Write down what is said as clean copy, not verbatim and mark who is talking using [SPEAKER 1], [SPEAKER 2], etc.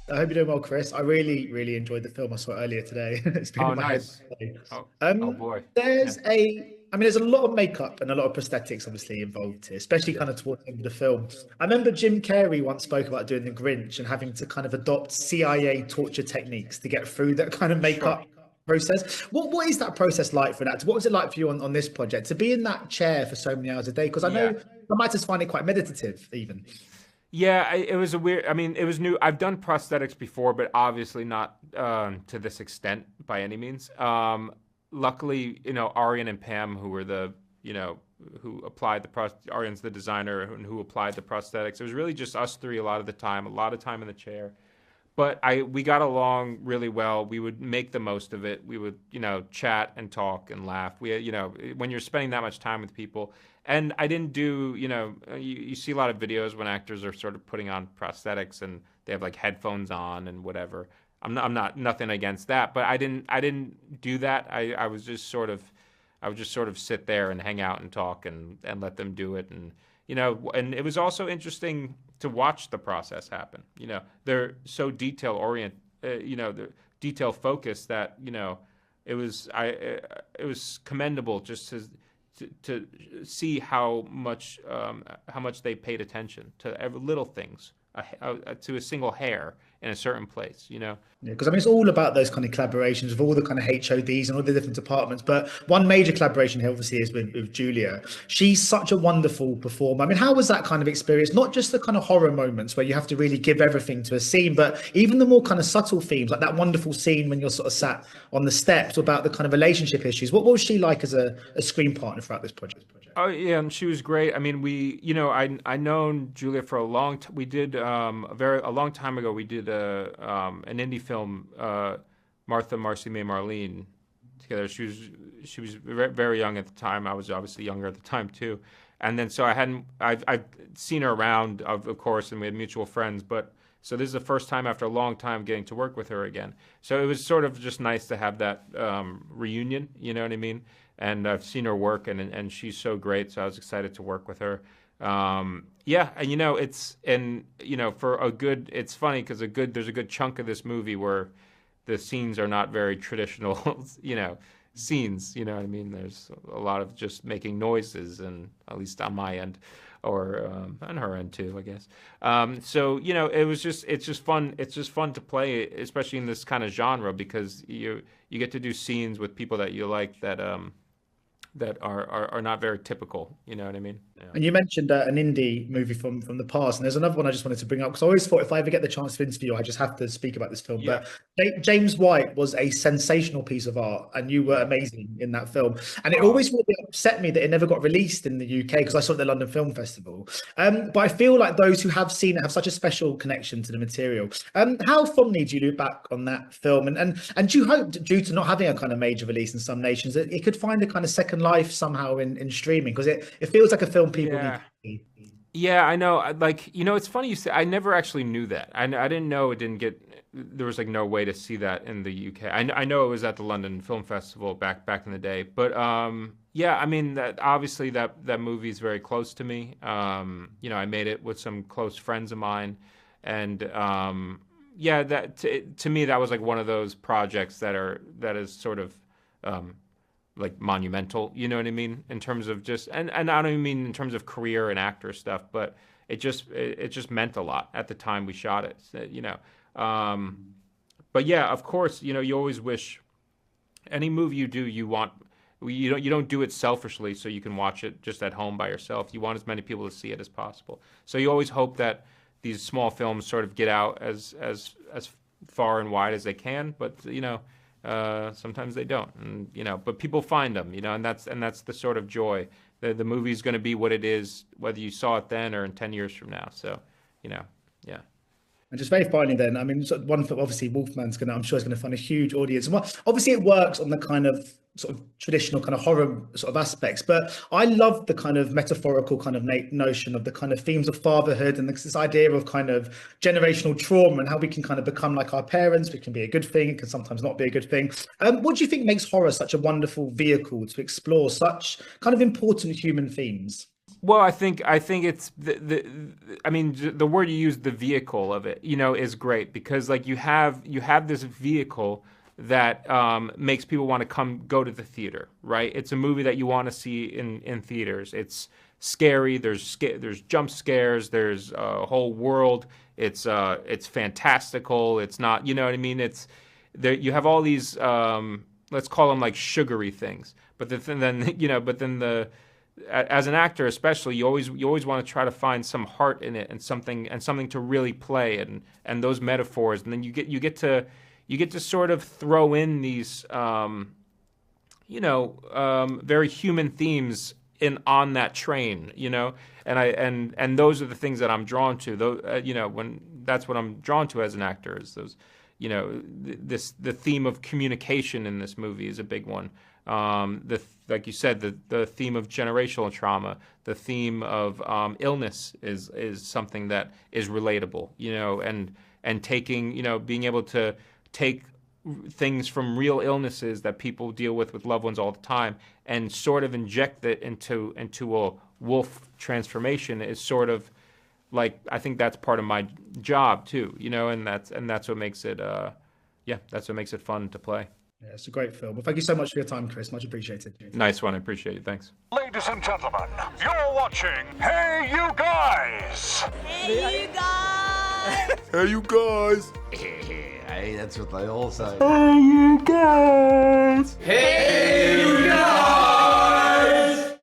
[SPEAKER 1] I hope you're doing well, Chris. I really, really enjoyed the film. I saw it earlier today. It's been
[SPEAKER 2] Oh,
[SPEAKER 1] in my head
[SPEAKER 2] nice.
[SPEAKER 1] today.
[SPEAKER 2] Oh, oh
[SPEAKER 1] Um,
[SPEAKER 2] boy. Yeah.
[SPEAKER 1] there's a lot of makeup and a lot of prosthetics obviously involved here, especially kind of
[SPEAKER 2] Yes.
[SPEAKER 1] towards the end of the film. I remember Jim Carrey once spoke about doing The Grinch and having to kind of adopt CIA torture techniques to get through that kind of
[SPEAKER 2] Sure.
[SPEAKER 1] makeup process. What is that process like for an actor? What was it like for you on this project to be in that chair for so many hours a day? Because I know
[SPEAKER 2] Yeah.
[SPEAKER 1] some actors find it quite meditative, even.
[SPEAKER 2] Yeah, it was a weird. I mean, it was new. I've done prosthetics before, but obviously not to this extent by any means. Luckily, Arian and Pam, who were who applied Arian's the designer and who applied the prosthetics. It was really just us three a lot of the time, a lot of time in the chair. But we got along really well. We would make the most of it. We would, chat and talk and laugh. When you're spending that much time with people, and I didn't do, you see a lot of videos when actors are sort of putting on prosthetics and they have like headphones on and whatever. I'm not nothing against that, but I didn't do that. I would just sort of sit there and hang out and talk and let them do it. And it was also interesting to watch the process happen. They're so detail oriented, they're detail focused that, it was commendable just to see how much they paid attention to every little things, to a single hair in a certain place.
[SPEAKER 1] Yeah, because I mean, it's all about those kind of collaborations with all the kind of HODs and all the different departments. But one major collaboration here, obviously, is with Julia. She's such a wonderful performer. I mean, how was that kind of experience? Not just the kind of horror moments where you have to really give everything to a scene, but even the more kind of subtle themes, like that wonderful scene when you're sort of sat on the steps about the kind of relationship issues. What was she like as a screen partner throughout this project?
[SPEAKER 2] Oh yeah, and she was great. I mean, I known Julia for a long time. We did a long time ago. We did an indie film, Martha, Marcy, May, Marlene, together. She was very young at the time. I was obviously younger at the time too. And then so I've seen her around, of course, and we had mutual friends. But so this is the first time after a long time getting to work with her again. So it was sort of just nice to have that reunion. You know what I mean? And I've seen her work, and she's so great. So I was excited to work with her. Yeah, and for a good, it's funny because there's a good chunk of this movie where the scenes are not very traditional, scenes. You know what I mean? There's a lot of just making noises, and at least on my end, or on her end too, I guess. So it's just fun. It's just fun to play, especially in this kind of genre, because you get to do scenes with people that you like that are not very typical. You know what I mean? Yeah.
[SPEAKER 1] And you mentioned an indie movie from the past, and there's another one I just wanted to bring up because I always thought if I ever get the chance to interview you, I just have to speak about this film.
[SPEAKER 2] Yeah.
[SPEAKER 1] But James White was a sensational piece of art, and you were
[SPEAKER 2] Yeah.
[SPEAKER 1] amazing in that film. And it
[SPEAKER 2] Oh,
[SPEAKER 1] always really upset me that it never got released in the UK because I saw it at the London Film Festival. But I feel like those who have seen it have such a special connection to the material. How fondly do you look back on that film? And do you hope, due to not having a kind of major release in some nations, that it could find a kind of second life somehow in streaming? Because it feels like a film people need
[SPEAKER 2] yeah.
[SPEAKER 1] to see.
[SPEAKER 2] Yeah, I know. Like, it's funny you say. I never actually knew that. I didn't know it didn't get. There was like no way to see that in the UK. I know it was at the London Film Festival back in the day. But yeah, I mean that obviously that movie is very close to me. I made it with some close friends of mine, and yeah, that to me that was like one of those projects that is sort of like monumental, you know what I mean? In terms of just and I don't even mean in terms of career and actor stuff, but it just meant a lot at the time we shot it, but yeah, of course, you always wish any movie you do, you don't do it selfishly so you can watch it just at home by yourself. You want as many people to see it as possible. So you always hope that these small films sort of get out as far and wide as they can, but sometimes they don't, and but people find them, and that's the sort of joy. The movie's going to be what it is, whether you saw it then or in 10 years from now. So, yeah,
[SPEAKER 1] And just very finally, then, I mean, one for obviously Wolfman's gonna, I'm sure, is gonna find a huge audience. And obviously, it works on the kind of sort of traditional kind of horror sort of aspects, but I love the kind of metaphorical kind of notion of the kind of themes of fatherhood and this idea of kind of generational trauma and how we can kind of become like our parents. Which can be a good thing, it can sometimes not be a good thing. What do you think makes horror such a wonderful vehicle to explore such kind of important human themes?
[SPEAKER 2] Well, I think it's the word you use, the vehicle of it, is great, because like you have this vehicle that makes people want to go to the theater, right? It's a movie that you want to see in theaters. It's scary. There's jump scares. There's a whole world. It's fantastical. It's not, you know what I mean? It's there. You have all these let's call them like sugary things, but as an actor especially, you always want to try to find some heart in it and something to really play, and those metaphors, and then you get to sort of throw in these very human themes on that train, and those are the things that I'm drawn to. When that's what I'm drawn to as an actor, is those, the theme of communication in this movie is a big one. Like you said, the theme of generational trauma, the theme of illness is something that is relatable, and taking, being able to take things from real illnesses that people deal with loved ones all the time, and sort of inject it into a wolf transformation is sort of like, I think that's part of my job too, and that's what makes it that's what makes it fun to play.
[SPEAKER 1] Yeah, it's a great film. Well, thank you so much for your time, Chris. Much appreciated.
[SPEAKER 2] Nice one. I appreciate it. Thanks.
[SPEAKER 3] Ladies and gentlemen, you're watching Hey You Guys.
[SPEAKER 4] Hey, you guys!
[SPEAKER 5] Hey, you guys!
[SPEAKER 6] Hey, that's what they all say.
[SPEAKER 5] Hey, you guys!
[SPEAKER 6] Hey, you guys!